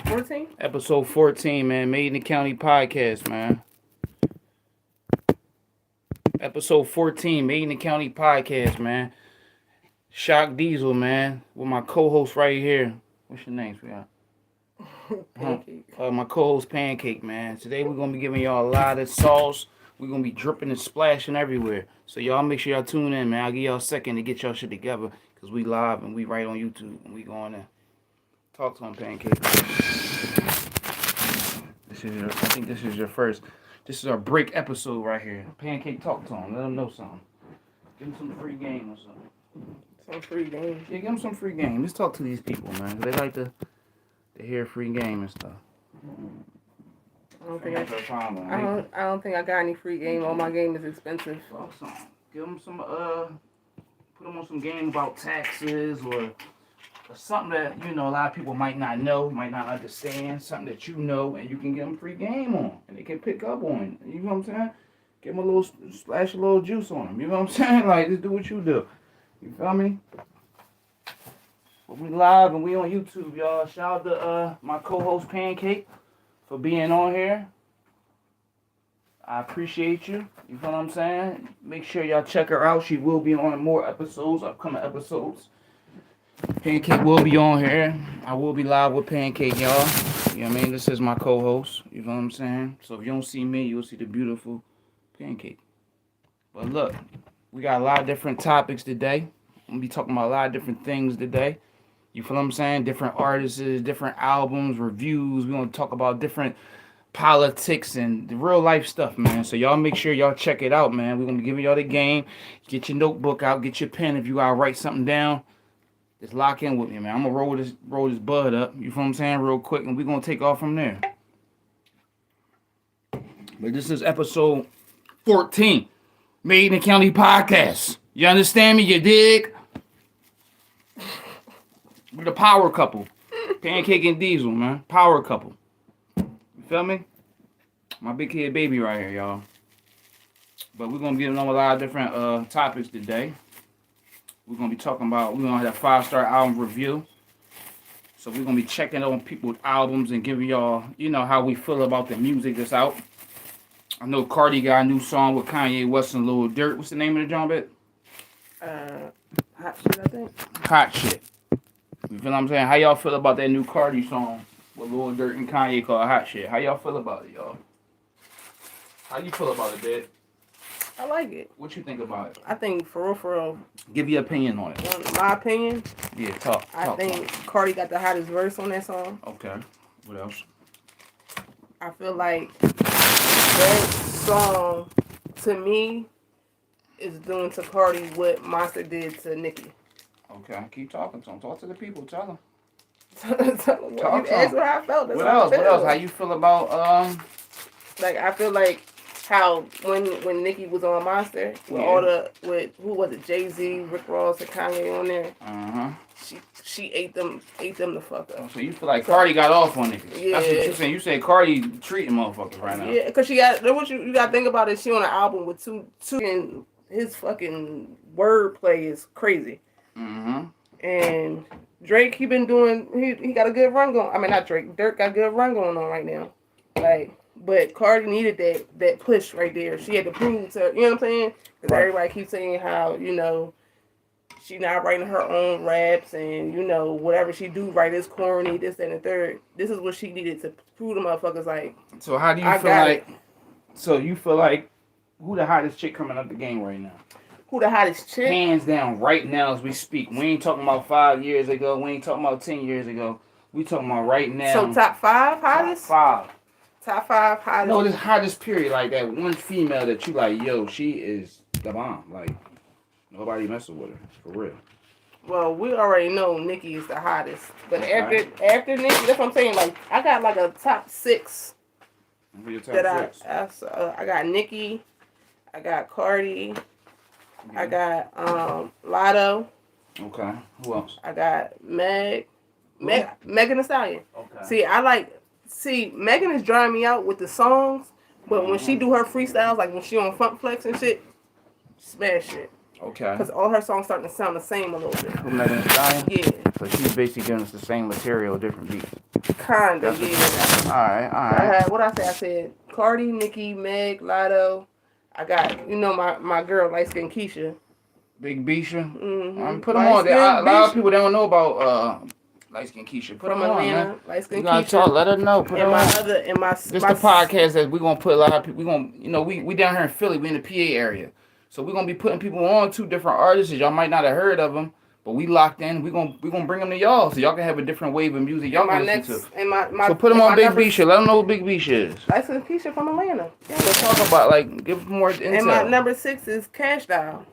14? Episode 14, man. Made in the County podcast, man. Episode 14, Made in the County podcast, man. Shock Diesel, man. With my co-host right here. What's your name, sweetheart? Pancake. My co-host Pancake, man. Today we're gonna be giving y'all a lot of sauce. We're gonna be dripping and splashing everywhere. So y'all make sure y'all tune in, man. I'll give y'all a second to get y'all shit together. Cause we live and we right on YouTube and we going in. Talk to him, Pancake. I think this is your first. This is our break episode right here. Pancake, talk to him. Let him know something. Give him some free game or something. Some free game. Yeah, give him some free game. Let's talk to these people, man. They like to hear free game and stuff. I don't think I got any free game. All my game is expensive. Give them some put them on some game about taxes or something that a lot of people might not know, might not understand, something that you know, and you can get them free game on, and they can pick up on it. You know what I'm saying? Give them a little splash, a little juice on them. You know what I'm saying? Like, just do what you do. You feel me? But we live and we on YouTube, y'all. Shout out to my co-host Pancake for being on here. I appreciate you. You feel what I'm saying? Make sure y'all check her out. She will be on more episodes, upcoming episodes. Pancake will be on here. I will be live with Pancake, y'all. You know what I mean? This is my co-host. You know what I'm saying? So if you don't see me, you'll see the beautiful Pancake. But look, we got a lot of different topics today. I'm going to be talking about a lot of different things today. You feel what I'm saying? Different artists, different albums, reviews. We're going to talk about different politics and the real life stuff, man. So y'all make sure y'all check it out, man. We're going to be giving y'all the game. Get your notebook out. Get your pen if you got to write something down. Just lock in with me, man. I'm going to roll this bud up, you feel what I'm saying, real quick, and we're going to take off from there. But this is episode 14, Made in the County podcast. You understand me? You dig? We're the power couple. Pancake and Diesel, man. Power couple. You feel me? My big kid baby right here, y'all. But we're going to be giving them a lot of different topics today. We're going to be talking about, we're going to have a 5-star album review. So we're going to be checking on people's albums and giving y'all, how we feel about the music that's out. I know Cardi got a new song with Kanye West and Lil Durk. What's the name of the joint, bit? Hot Shit, I think. Hot Shit. You feel what I'm saying? How y'all feel about that new Cardi song with Lil Durk and Kanye called Hot Shit? How y'all feel about it, y'all? How you feel about it, bit? I like it. What you think about it? I think, for real, give your opinion on it. My opinion? Yeah, talk. I think Cardi got the hottest verse on that song. Okay. What else? I feel like that song, to me, is doing to Cardi what Monster did to Nicki. Okay, keep talking to him. Talk to the people. Tell them. Ask her how I felt. What else? What else? How you feel about Like, I feel like how when Nicki was on Monster with who was it, Jay-Z, Rick Ross, and Kanye on there. She ate them the fuck up. So you feel like Cardi got off on Nicki? Yeah. That's what you saying. You say Cardi treating motherfuckers right now. Yeah, because she got what you got to think about is she on an album with two and his fucking wordplay is crazy. And Drake, he got a good run going. I mean, not Drake. Dirk got a good run going on right now. Like. But Cardi needed that push right there. She had to prove to, you know what I'm saying? Because everybody keeps saying how, she not writing her own raps and, whatever she do write is corny, this, that, and the third. This is what she needed to prove to motherfuckers like. So how do you feel like, so you feel like, who the hottest chick coming up the game right now? Who the hottest chick? Hands down, right now as we speak. We ain't talking about 5 years ago. We ain't talking about 10 years ago. We talking about right now. So top 5 hottest? Top 5. Top 5 hottest. No, this hottest period, like that one female that you like, yo, she is the bomb. Like, nobody messing with her, for real. Well, we already know Nicki is the hottest. But after Nicki, that's what I'm saying. Like, I got like a top 6. Who your top 6? I got Nicki. I got Cardi. I got Lotto. Okay. Who else? I got Megan Thee Stallion. Okay. Megan is drawing me out with the songs, but when she do her freestyles, like when she on Funk Flex and shit, smash it. Okay. Because all her songs starting to sound the same a little bit. Who Megan Thee Stallion? Yeah. So she's basically giving us the same material, different beats. Kinda, yeah. Alright. I had, what I say? I said Cardi, Nicki, Meg, Lotto. I got, my girl, light skin Keisha. Big Bisha. Mm-hmm. Put them on there. A lot of people don't know about light skin Keisha. Put them on, man. Light skin You gotta Keisha. talk. Let her know. Put them on. This the podcast that we're gonna put a lot of people. We gonna, we down here in Philly. We in the PA area, so we're gonna be putting people on, 2 different artists. Y'all might not have heard of them, but we locked in. We gonna bring them to y'all, so y'all can have a different wave of music y'all can listen to. So put them on Big Bisha. Let them know what Big Bisha is. Light skin Keisha from Atlanta. Yeah. Let's talk about give more intel. And my number 6 is Cash Doll.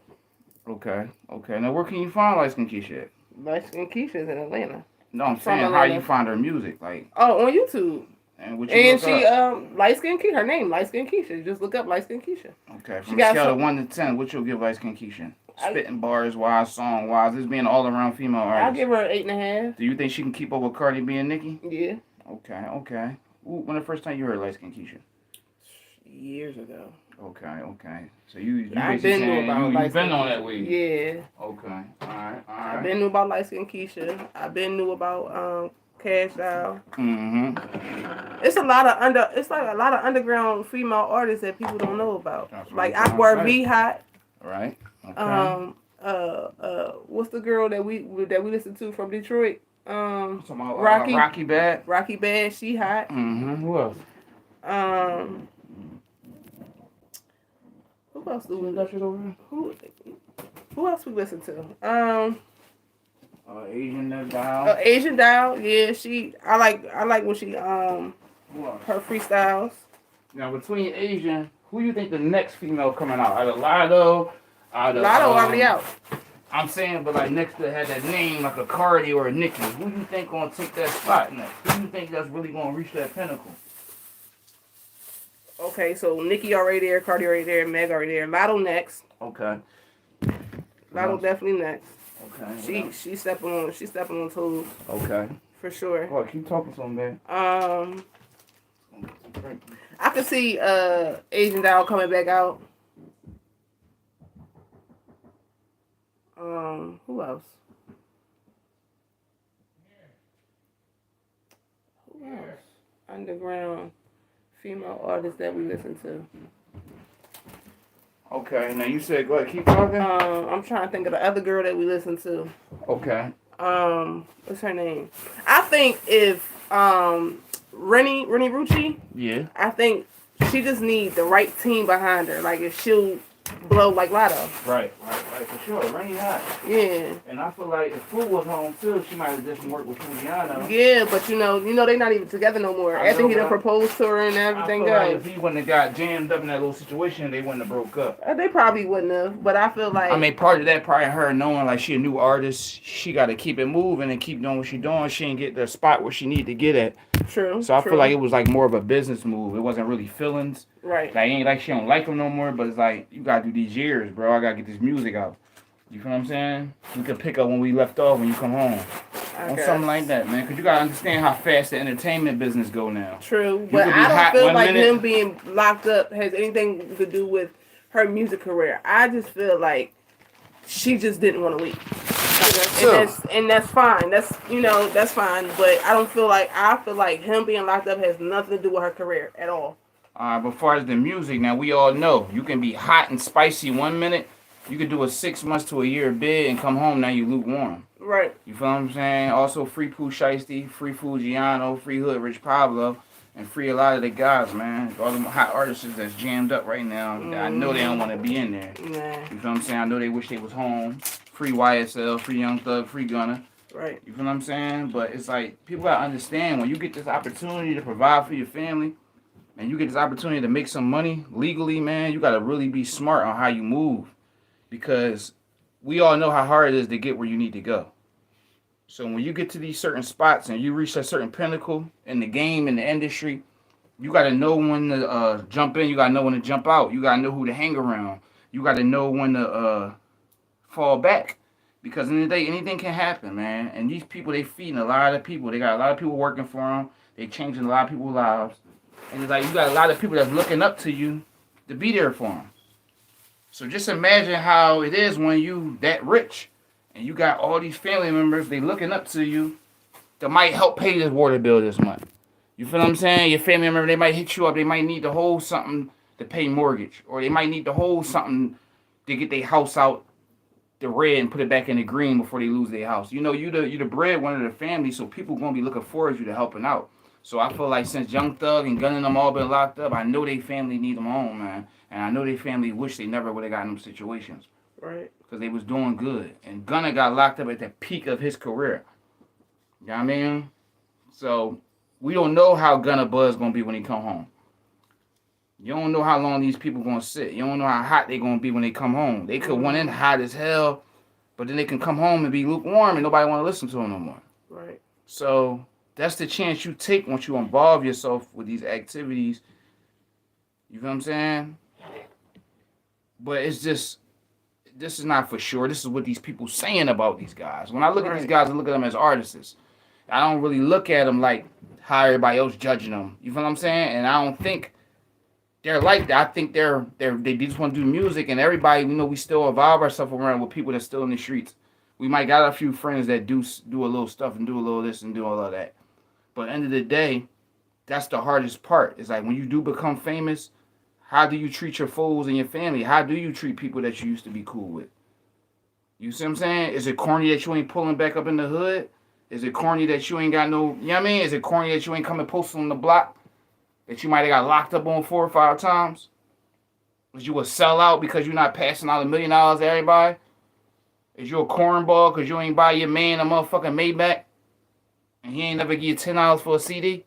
Okay. Now where can you find light skin Keisha at? Light skin Keisha is in Atlanta. No, I'm saying how you find her music, like. Oh, on YouTube. And what you light skin Keisha. Her name light skin Keisha. Just look up light skin Keisha. Okay. From a scale of 1 to 10, what you'll give light skin Keisha? Spitting bars wise, song wise, this being all around female artist. I'll give her an 8.5. Do you think she can keep up with Cardi B and Nicki? Yeah. Okay. When the first time you heard light skin Keisha? Years ago. Okay. So you I've been saying you've been on that wave. Yeah. Okay. All right. I've been knew about light skin Keisha. I've been knew about Cash Doll. It's a lot of underground female artists that people don't know about. Like Aqua V Hot. Right. Okay. What's the girl that we listen to from Detroit? Rocky Bad. Rocky Bad, she hot. Who else? Who else do we listen to? Who else we listen to? Asian Doll. Asian Doll, yeah. I like when she her freestyles. Now between Asian, who you think the next female coming out? Either Lotto, already out. I'm saying, but like next to have that name like a Cardi or a Nicki. Who you think gonna take that spot next? Who you think that's really gonna reach that pinnacle? Okay, so Nicki already there, Cardi already there, Meg already there. Lotto next. Okay. Lotto definitely next. Okay. She stepping on toes. Okay. For sure. Oh, keep talking to him, man. I could see Asian Doll coming back out. Who else? Underground female artists that we listen to. Okay, now you said go ahead, keep talking. I'm trying to think of the other girl that we listen to. Okay. What's her name? I think if Rennie Rucci. Yeah. I think she just needs the right team behind her. Like if she'll blow like Lotto. Right, for sure. Rennie hot. Yeah. And I feel like if Fu was home too, she might have just worked with Fujiano. Yeah, but you know they not even together no more. I think he done proposed to her and everything goes. goes. Like if he wouldn't have got jammed up in that little situation, they wouldn't have broke up. They probably wouldn't have, but I feel like. I mean, part of that probably her knowing like she a new artist, she got to keep it moving and keep doing what she doing. She ain't get the spot where she need to get at. True. So I feel like it was like more of a business move. It wasn't really feelings. Right. Like ain't like she don't like him no more, but it's like you gotta do these years, bro. I gotta get this music out. You feel what I'm saying? We could pick up when we left off when you come home. Or something like that, man. Because you got to understand how fast the entertainment business go now. True. But I don't feel like him being locked up has anything to do with her music career. I just feel like she just didn't want to leave. And that's fine. That's fine. But I feel like him being locked up has nothing to do with her career at all. But as far as the music, now we all know you can be hot and spicy 1 minute. You could do a 6 months to a year bid and come home, now you lukewarm. Right. You feel what I'm saying? Also, free Pooh Shiesty, free Fujiano, free Hood Rich Pablo, and free a lot of the guys, man. All them hot artists that's jammed up right now. I know they don't want to be in there. Nah. You feel what I'm saying? I know they wish they was home. Free YSL, free Young Thug, free Gunna. Right. You feel what I'm saying? But it's like, people got to understand, when you get this opportunity to provide for your family, and you get this opportunity to make some money legally, man, you got to really be smart on how you move. Because we all know how hard it is to get where you need to go. So when you get to these certain spots and you reach a certain pinnacle in the game, in the industry, you got to know when to jump in. You got to know when to jump out. You got to know who to hang around. You got to know when to fall back. Because in the day, anything can happen, man. And these people, they feeding a lot of people. They got a lot of people working for them. They changing a lot of people's lives. And it's like you got a lot of people that's looking up to you to be there for them. So just imagine how it is when you that rich and you got all these family members, they looking up to you that might help pay this water bill this month. You feel what I'm saying? Your family member, they might hit you up, they might need to hold something to pay mortgage, or they might need to hold something to get their house out the red and put it back in the green before they lose their house. You know, you the breadwinner of the family, so people gonna be looking forward to you to helping out. So I feel like since Young Thug and Gun and them all been locked up, I know they family need them home, man. And I know they family wish they never would have gotten them situations. Right. Because they was doing good. And Gunna got locked up at the peak of his career. You know what I mean? So we don't know how Gunna Buzz gonna be when he come home. You don't know how long these people gonna sit. You don't know how hot they gonna be when they come home. They could went in hot as hell, but then they can come home and be lukewarm and nobody wanna listen to them no more. Right. So that's the chance you take once you involve yourself with these activities. You know what I'm saying? But it's just, this is not for sure. This is what these people saying about these guys. When I look at these guys, I look at them as artists. I don't really look at them like how everybody else judging them. You feel what I'm saying? And I don't think they're like that. I think they just want to do music, and everybody, you know, we still evolve ourselves around with people that's still in the streets. We might got a few friends that do a little stuff and do a little this and do all of that. But at the end of the day, that's the hardest part. It's like when you do become famous, how do you treat your foes and your family? How do you treat people that you used to be cool with? You see what I'm saying? Is it corny that you ain't pulling back up in the hood? Is it corny that you ain't got no, you know what I mean? Is it corny that you ain't coming posting on the block? That you might have got locked up on 4 or 5 times? Is you a sellout because you're not passing out $1 million to everybody? Is you a cornball because you ain't buy your man a motherfucking Maybach? And he ain't never give you $10 for a CD?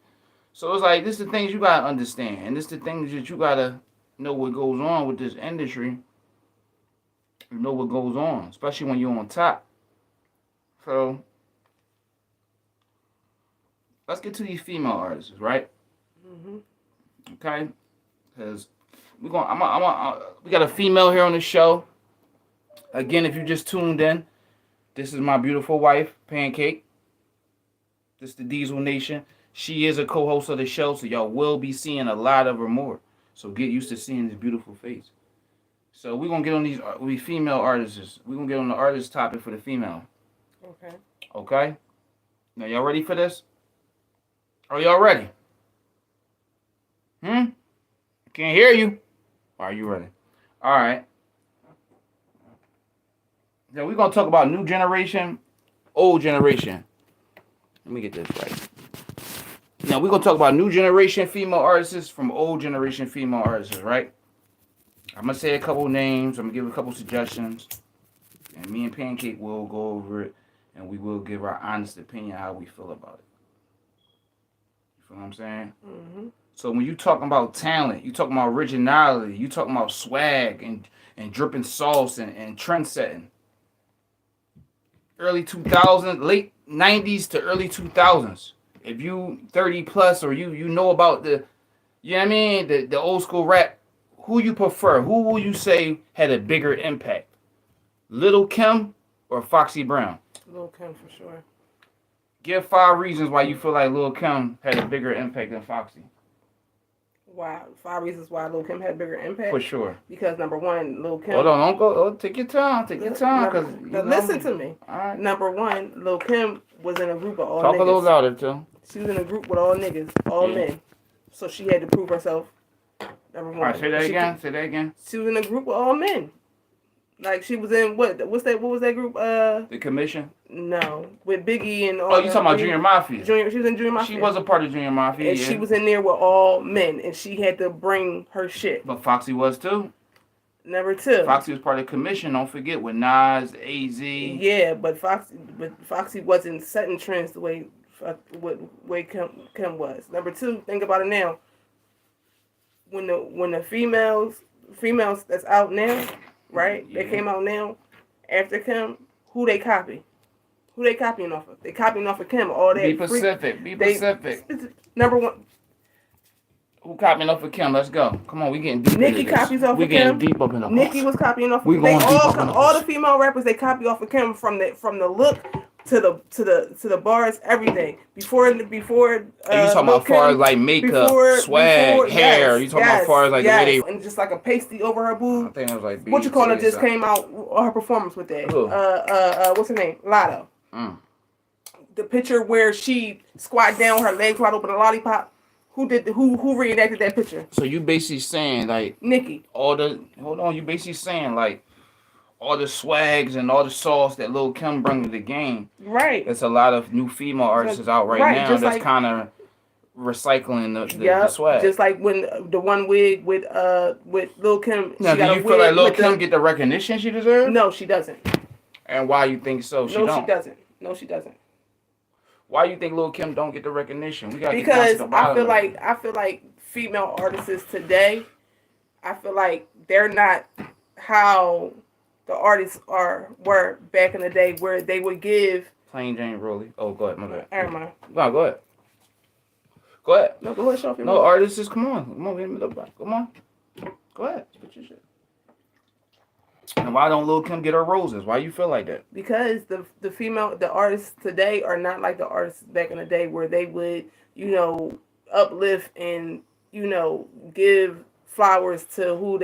So it's like, this is the things you got to understand. And this is the things that you got to know what goes on with this industry. You know what goes on, especially when you're on top. So, let's get to these female artists, right? Mm-hmm. Okay? Because we got a female here on the show. Again, if you just tuned in, this is my beautiful wife, Pancake. This is the Diesel Nation. She is a co-host of the show, so y'all will be seeing a lot of her more. So get used to seeing this beautiful face. So we're going to get on these female artists. We're going to get on the artist topic for the female. Okay. Okay? Now, y'all ready for this? Are y'all ready? I can't hear you. Are you ready? All right. Now, we're going to talk about new generation, old generation. Let me get this right. Now, we're going to talk about new generation female artists from old generation female artists, right? I'm going to say a couple names. I'm going to give a couple suggestions. And me and Pancake will go over it. And we will give our honest opinion how we feel about it. You feel what I'm saying? Mm-hmm. So when you talking about talent, you talking about originality, you talking about swag and dripping sauce and trend setting. Early 2000s, late 90s to early 2000s. If you 30 plus or you know about the, you know what I mean, the old school rap, who you prefer? Who will you say had a bigger impact? Lil' Kim or Foxy Brown? Lil' Kim for sure. Give 5 reasons why you feel like Lil' Kim had a bigger impact than Foxy. Why? 5 reasons why Lil' Kim had bigger impact? For sure. Because number one, Lil' Kim. Hold on, don't go. Oh, take your time. Take your time. Listen to me. All right. Number one, Lil' Kim was in a group of all Talk niggas. a little louder, too. She was in a group with all niggas, all men. So she had to prove herself. Number one. All right, say that again. Say that again. She was in a group with all men. Like she was in what? What was that group? The Commission? No, with Biggie and all. Oh, you talking about Junior Mafia? She was in Junior Mafia. She was a part of Junior Mafia. And she was in there with all men, and she had to bring her shit. But Foxy was too. Number 2. Foxy was part of the Commission. Don't forget with Nas, AZ. Yeah, but Foxy wasn't setting trends the way Kim was. Number 2, think about it now. When the females that's out now, right? Yeah. They came out now after Kim. Who they copy? Who they copying off of? They copying off of Kim. All that. Be Pacific. Number 1. Who copying off of Kim? Let's go. Come on, we getting deep. Nicki copies off of Kim. We getting deep up in the. Nicki was copying off of Kim. All the female rappers they copy off of Kim from the look, to the bars, everything. Before And you talking Lil about far as Kim, like makeup, swag, hair. You talking about far as like the way they. and just like a pasty over her I boob. think it was like What you call it BET or just something. came out on her performance with that. Who? What's her name? Lotto. The picture where she squat down, her legs wide open, a lollipop. Who reenacted that picture? So you basically saying like Nikki. You basically saying like all the swags and all the sauce that Lil Kim bring to the game. Right. There's a lot of new female artists out right now that's like, kind of recycling the swag. Just like when the one wig with Lil Kim. Now, do you feel like Lil Kim get the recognition she deserves? No, she doesn't. And why you think so? She doesn't. No, she doesn't. Why you think Lil Kim don't get the recognition? We got because I feel like female artists today, I feel like they're not how the artists were back in the day, where they would give plain Jane Rolly. Oh, go ahead, my bad. Never mind. No, go ahead. Go ahead. No, go ahead, Sharpie. No, artists, come on, come on. Go ahead, spit your shit. And why don't Lil Kim get her roses? Why you feel like that? Because the artists today are not like the artists back in the day, where they would, uplift and, give flowers to who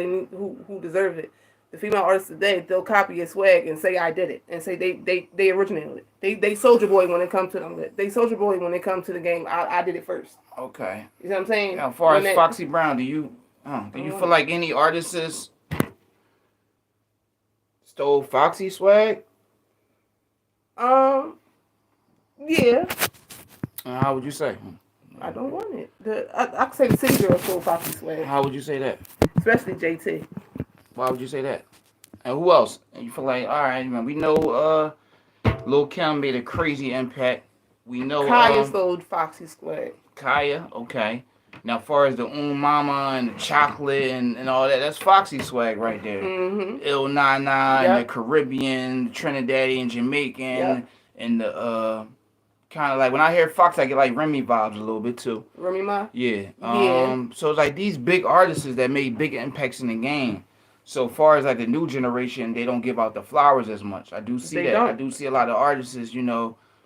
deserve it. The female artists today, they'll copy a swag and say I did it, and say they originated it. They Soldier Boy when it comes to them. They Soldier Boy when it comes to the game. I did it first. Okay. You know what I'm saying? Now, as far as Foxy Brown, do you feel like any artists stole Foxy swag? Yeah. How would you say? I don't want it. I could say the city girl stole Foxy swag. How would you say that? Especially JT. Why would you say that? And who else? And you feel like, all right, man, we know Lil Kim made a crazy impact. We know Kaya stole Foxy swag. Kaya, okay. Now, as far as the Mama and the chocolate and all that, that's Foxy swag right there. Mm-hmm. Il Nana and the Caribbean, Trinidadian, Jamaican, and the kind of like when I hear Fox, I get like Remy vibes a little bit too. Remy Ma? Yeah. So it's like these big artists that made big impacts in the game. So far as like the new generation, they don't give out the flowers as much. I do see that. I do see a lot of artists,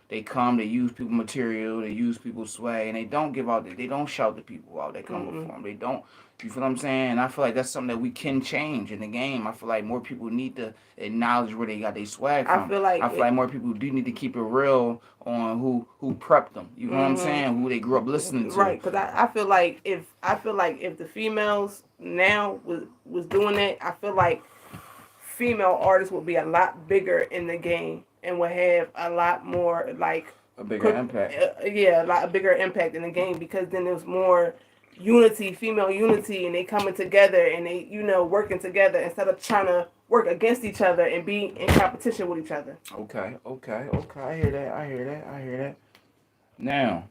they come, they use people material, they use people's swag, and they don't give out, they don't shout the people out that come before them. They don't, you feel what I'm saying? And I feel like that's something that we can change in the game. I feel like more people need to acknowledge where they got their swag from. I feel like more people do need to keep it real on who prepped them. You know what I'm saying? Who they grew up listening to. Right, because I feel like if the females now was doing that, I feel like female artists would be a lot bigger in the game and would have a lot more like a bigger impact. A bigger impact in the game, because then there's more unity, female unity, and they coming together and they working together instead of trying to work against each other and be in competition with each other. Okay. I hear that. Now,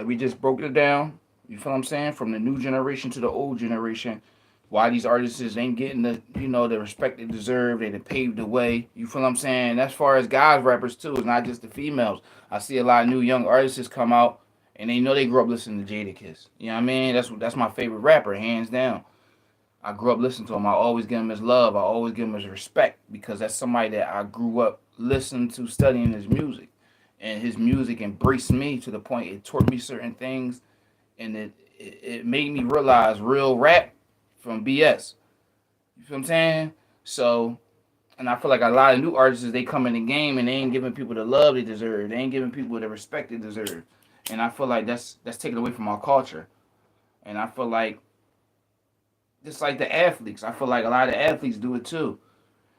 we just broke it down. You feel what I'm saying? From the new generation to the old generation. Why these artists ain't getting the the respect they deserve. They paved the way. You feel what I'm saying? As far as guys rappers too, it's not just the females. I see a lot of new young artists come out and they know they grew up listening to Jadakiss. You know what I mean? That's my favorite rapper, hands down. I grew up listening to him. I always give him his love. I always give him his respect, because that's somebody that I grew up listening to, studying his music. And his music embraced me to the point it taught me certain things, and it made me realize real rap from BS. You feel what I'm saying? So, and I feel like a lot of new artists, they come in the game and they ain't giving people the love they deserve. They ain't giving people the respect they deserve. And I feel like that's taken away from our culture. And I feel like, just like the athletes, I feel like a lot of athletes do it too.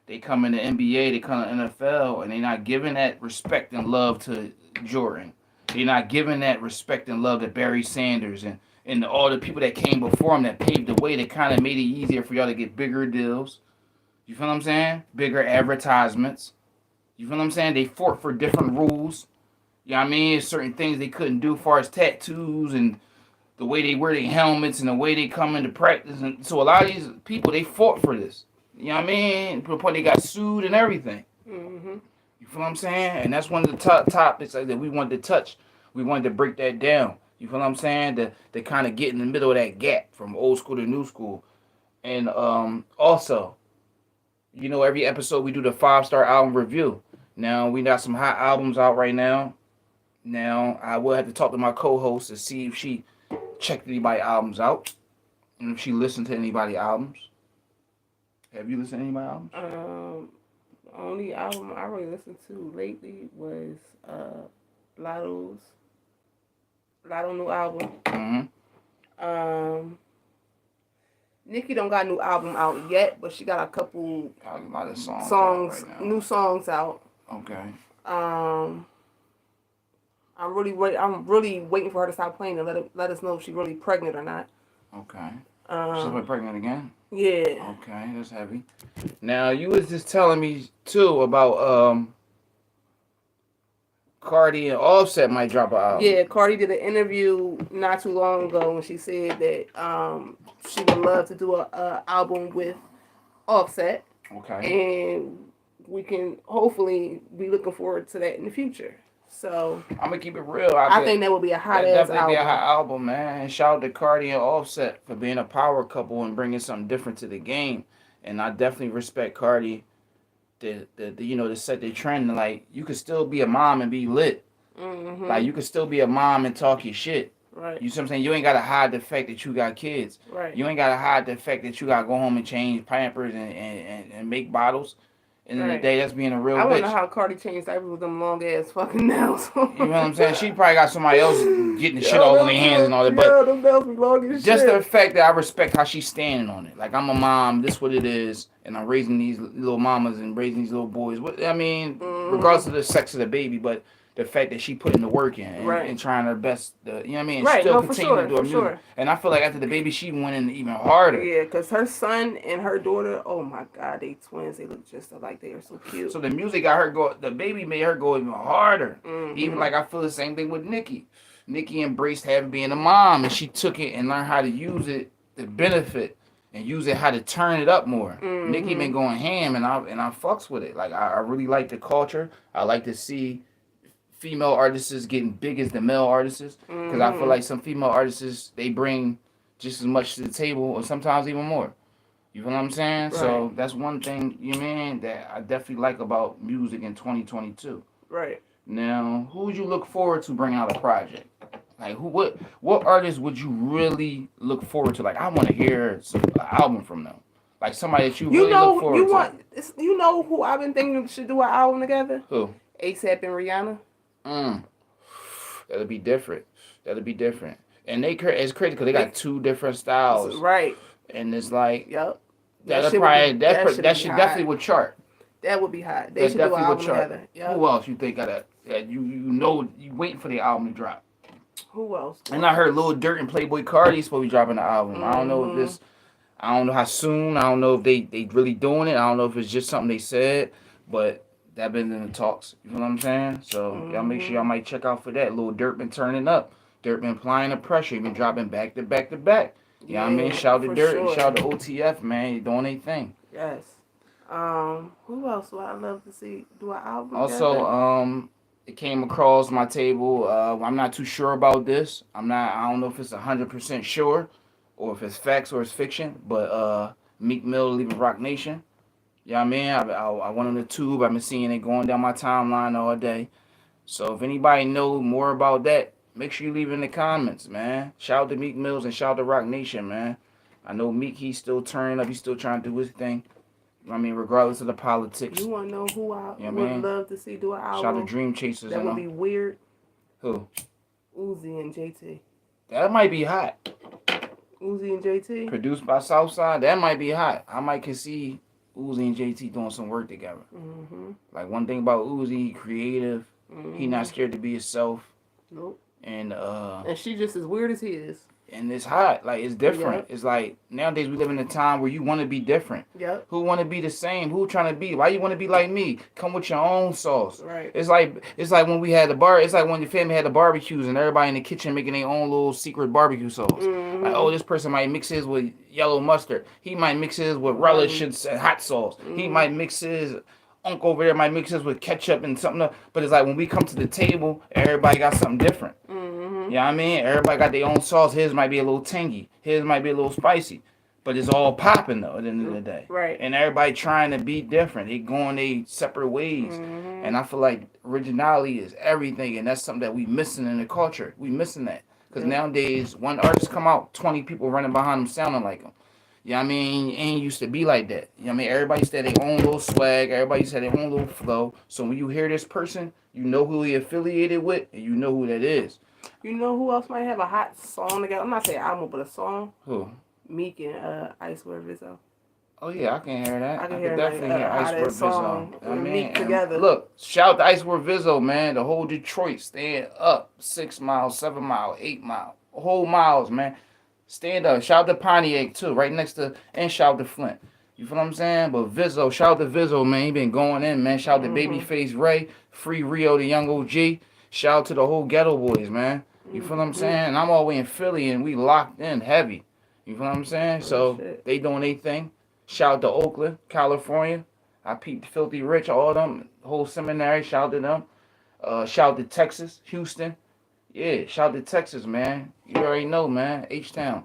They come in the NBA, they come in the NFL, and they're not giving that respect and love to Jordan. They're not giving that respect and love to Barry Sanders and all the people that came before him that paved the way, that kind of made it easier for y'all to get bigger deals. You feel what I'm saying? Bigger advertisements. You feel what I'm saying? They fought for different rules. You know what I mean? Certain things they couldn't do as far as tattoos and the way they wear their helmets and the way they come into practice. And so a lot of these people, they fought for this. You know what I mean? To the point they got sued and everything. Mm-hmm. You feel what I'm saying? And that's one of the top topics that we wanted to touch. We wanted to break that down. You feel what I'm saying? To kind of get in the middle of that gap from old school to new school. And also, every episode we do the 5-star album review. Now we got some hot albums out right now. Now I will have to talk to my co-host to see if she checked anybody albums out and if she listened to anybody albums. Have you listened to anybody albums? The only album I really listened to lately was Lotto's Lotto new album. Nicki don't got a new album out yet, but she got a couple lot of songs right new songs out. Okay. I'm really waiting for her to stop playing and let us know if she's really pregnant or not. Okay. She's been pregnant again? Yeah. Okay, that's heavy. Now you was just telling me too about Cardi and Offset might drop an album. Yeah, Cardi did an interview not too long ago when she said that she would love to do a album with Offset. Okay. And we can hopefully be looking forward to that in the future. So I'm gonna keep it real. I think that would be a hot ass definitely album. Be a hot album, man. And shout out to Cardi and Offset for being a power couple and bringing something different to the game. And I definitely respect Cardi to set the trend. Like you could still be a mom and be lit. Mm-hmm. Like you could still be a mom and talk your shit. Right. You see what I'm saying? You ain't gotta hide the fact that you got kids. Right. You ain't gotta hide the fact that you gotta go home and change Pampers and make bottles. And in the day, that's being a real bitch. I wonder how Cardi changed diapers with them long ass fucking nails. You know what I'm saying? She probably got somebody else getting the shit all in their hands and all that. But them nails be long as just shit. the fact that I respect how she's standing on it. Like I'm a mom, this what it is, and I'm raising these little mamas and raising these little boys. I mean, regardless of the sex of the baby, but the fact that she putting the work in and trying her best, you know what I mean? Right, still for continue sure, to do her music. And I feel like after the baby, she went in even harder. Yeah, because her son and her daughter, oh my God, they twins. They look just alike. They are so cute. So the music got her go, the baby made her go even harder. Mm-hmm. Even like I feel the same thing with Nicki. Nicki embraced having being a mom, and she took it and learned how to use it to benefit and use it how to turn it up more. Mm-hmm. Nicki been going ham, and I fucks with it. Like I really like the culture. I like to see female artists getting big as the male artists, because I feel like some female artists, they bring just as much to the table or sometimes even more. You feel what I'm saying? Right. So that's one thing, you mean, that I definitely like about music in 2022. Right. Now, who would you look forward to bring out a project? Like what artists would you really look forward to? Like I want to hear an album from them. Like somebody that you really look forward to. You know who I've been thinking should do an album together? Who? ASAP and Rihanna. That'll be different. And it's crazy because they got two different styles. Right. And it's like, yep. That should definitely would chart. That would be hot. They should do an album together. Yep. Who else you think you waiting for the album to drop? Who else? And I heard Lil Durk and Playboy Cardi supposed to be dropping the album. Mm-hmm. I don't know if I don't know how soon. I don't know if they really doing it. I don't know if it's just something they said, but that been in the talks. You know what I'm saying? So y'all make sure y'all might check out for that. Lil Durk been turning up. Durk been applying the pressure. He been dropping back to back to back. You know what I mean? Shout to Durk. Sure. Shout to OTF, man. He doing their thing. Yes. Who else would I love to see do an album? Also, it came across my table. I'm not too sure about this. I don't know if it's 100% sure, or if it's facts or it's fiction. But Meek Mill leaving Rock Nation. You know what I mean? I went on the tube. I've been seeing it going down my timeline all day. So if anybody knows more about that, make sure you leave in the comments, man. Shout out to Meek Mills and shout out to Rock Nation, man. I know Meek, he's still turning up. He's still trying to do his thing. I mean, regardless of the politics. You want to know who I would love to see do an album? Shout out to Dream Chasers. That would be weird. Who? Uzi and JT. That might be hot. Uzi and JT? Produced by Southside. That might be hot. I might can see Uzi and JT doing some work together. Mm-hmm. Like one thing about Uzi, he creative. Mm-hmm. He not scared to be himself. Nope. And she just as weird as he is. And it's hot. Like it's different. Yep. It's like nowadays we live in a time where you want to be different. Yep. Who want to be the same? Who trying to be? Why you want to be like me? Come with your own sauce. Right. It's like when we had the bar. It's like when your family had the barbecues and everybody in the kitchen making their own little secret barbecue sauce. Mm-hmm. Like, oh, this person might mix his with yellow mustard. He might mix his with relish and hot sauce. Mm-hmm. He might mix his. Uncle over there might mix this with ketchup and something else. But it's like when we come to the table, everybody got something different. Mm-hmm. You know what I mean? Everybody got their own sauce. His might be a little tangy. His might be a little spicy. But it's all popping though at the end of the day. Right. And everybody trying to be different. They going their separate ways. Mm-hmm. And I feel like originality is everything, and that's something that we missing in the culture. We missing that. Because nowadays, one artist come out, 20 people running behind him sounding like him. You know what I mean? It ain't used to be like that. You know what I mean? Everybody said their own little swag. Everybody said their own little flow. So when you hear this person, you know who he affiliated with, and you know who that is. You know who else might have a hot song together? I'm not saying album, but a song. Who? Meek and Icewear Vizzo. Oh yeah, I can hear that. I can definitely hear Icewear Vizzo. I mean, together. Look, shout out to Icewear Vizzo, man. The whole Detroit stand up, 6 miles, 7 miles, 8 miles, whole miles, man. Stand up. Shout out to Pontiac too, right next to, and shout out to Flint. You feel what I'm saying? But Vizzo, shout out to Vizzo, man. He been going in, man. Shout out to Babyface Ray, Free Rio, the young OG. Shout out to the whole Ghetto Boys, man. You feel what I'm saying? And I'm all the way in Philly, and we locked in heavy. You feel what I'm saying? So they doing their thing. Shout out to Oakland, California. I peeped Filthy Rich, all them, whole seminary. Shout out to them. Shout out to Texas, Houston. Yeah, shout out to Texas, man. You already know, man. H-Town.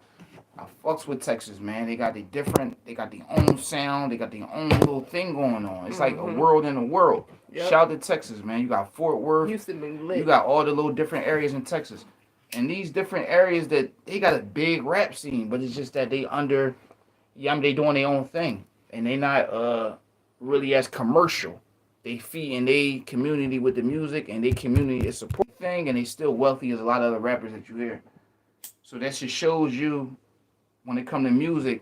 I fucks with Texas, man. They got their own sound. They got their own little thing going on. It's like a world in a world. Yep. Shout out to Texas, man. You got Fort Worth. Houston been lit. You got all the little different areas in Texas. And these different areas that they got a big rap scene, but it's just that they they doing their own thing. And they not really as commercial. They feed in their community with the music, and their community is support thing, and they still wealthy as a lot of other rappers that you hear. So that just shows you, when it come to music,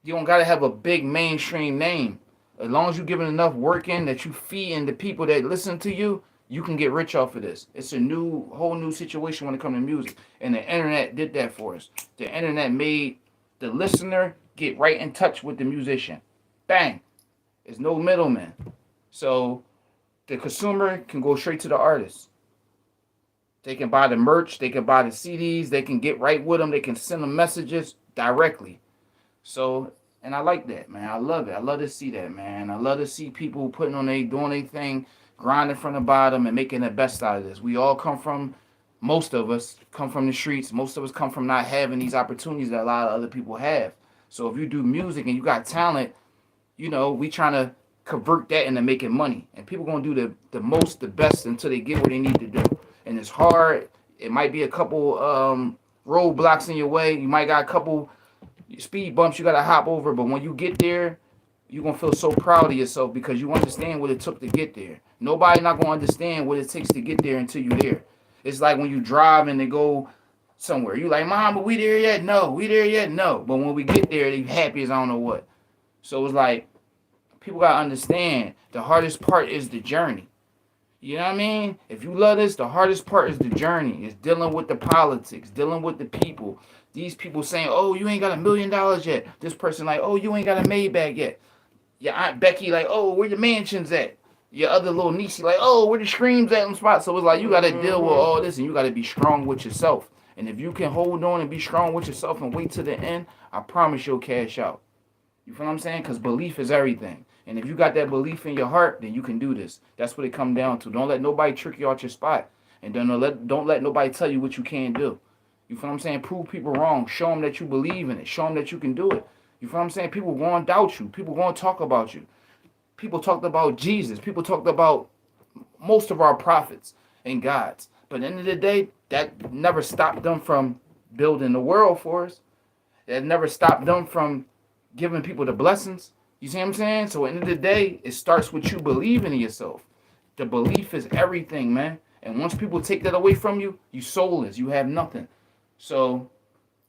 you don't gotta have a big mainstream name. As long as you giving enough work in that you feed in the people that listen to you, you can get rich off of this. It's a whole new situation when it comes to music. And the internet did that for us. The internet made the listener get right in touch with the musician. Bang. There's no middleman. So the consumer can go straight to the artist. They can buy the merch. They can buy the CDs. They can get right with them. They can send them messages directly. So, and I like that, man. I love it. I love to see that, man. I love to see people doing their thing, grinding from the bottom and making the best out of this. Most of us come from the streets. Most of us come from not having these opportunities that a lot of other people have. So if you do music and you got talent, we trying to convert that into making money. And people going to do the best until they get what they need to do. And it's hard. It might be a couple roadblocks in your way. You might got a couple speed bumps you got to hop over. But when you get there, you're going to feel so proud of yourself because you understand what it took to get there. Nobody not going to understand what it takes to get there until you're there. It's like when you drive and they go somewhere. You like, Mom, but we there yet? No. We there yet? No. But when we get there, they happy as I don't know what. So it's like, people got to understand the hardest part is the journey. You know what I mean? If you love this, the hardest part is the journey. It's dealing with the politics, dealing with the people. These people saying, oh, you ain't got $1 million yet. This person like, oh, you ain't got a Maybach yet. Your Aunt Becky like, oh, where the mansions at? Your other little niece like, oh, where the screams at in spot? So it's like, you got to deal with all this, and you got to be strong with yourself. And if you can hold on and be strong with yourself and wait to the end, I promise you'll cash out. You feel what I'm saying? Because belief is everything. And if you got that belief in your heart, then you can do this. That's what it comes down to. Don't let nobody trick you out your spot. And don't let nobody tell you what you can't do. You feel what I'm saying? Prove people wrong. Show them that you believe in it. Show them that you can do it. You feel what I'm saying? People going to doubt you. People going to talk about you. People talked about Jesus. People talked about most of our prophets and gods. But at the end of the day, that never stopped them from building the world for us. That never stopped them from giving people the blessings. You see what I'm saying? So at the end of the day, it starts with you believing in yourself. The belief is everything, man. And once people take that away from you, you soulless. You have nothing. So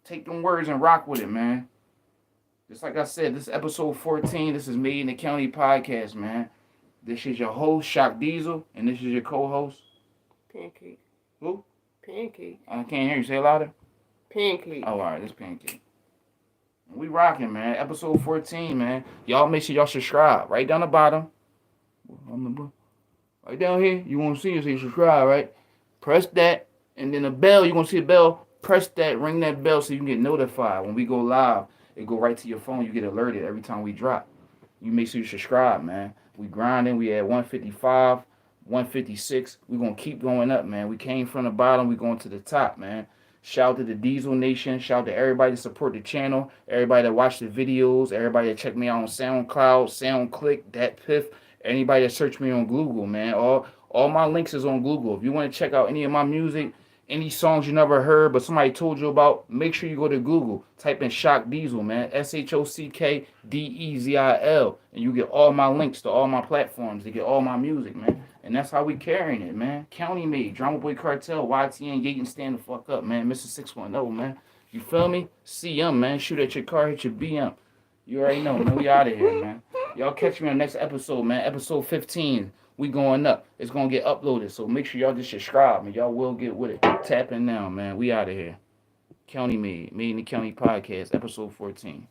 take them words and rock with it, man. Just like I said, this is episode 14. This is Made in the County podcast, man. This is your host, Shock Diesel, and this is your co-host. Pancake. Who? Pancake. I can't hear you. Say it louder. Pancake. Oh, all right. This Pancake. We rocking, man. Episode 14, man. Y'all make sure y'all subscribe. Right down the bottom. Right down here. You want to see us, say subscribe, right? Press that. And then the bell. You're going to see a bell. Press that. Ring that bell so you can get notified. When we go live, it go right to your phone. You get alerted every time we drop. You make sure you subscribe, man. We grinding. We at 155, 156. We're going to keep going up, man. We came from the bottom. We going to the top, man. Shout out to the Diesel Nation. Shout out to everybody that support the channel. Everybody that watch the videos. Everybody that check me out on SoundCloud, SoundClick, Dat Piff. Anybody that search me on Google, man. All my links is on Google. If you want to check out any of my music, any songs you never heard but somebody told you about, make sure you go to Google. Type in Shock Diesel, man. SHOCKDEZIL. And you get all my links to all my platforms to get all my music, man. And that's how we carrying it, man. County made. Drama Boy Cartel, YTN, Yaten, stand the fuck up, man. Mr. 610, man. You feel me? CM, man. Shoot at your car, hit your BM. You already know, man. We out of here, man. Y'all catch me on the next episode, man. Episode 15. We going up. It's going to get uploaded. So make sure y'all just subscribe, man. Y'all will get with it. Tap in now, man. We out of here. County Made. Made in the County Podcast, episode 14.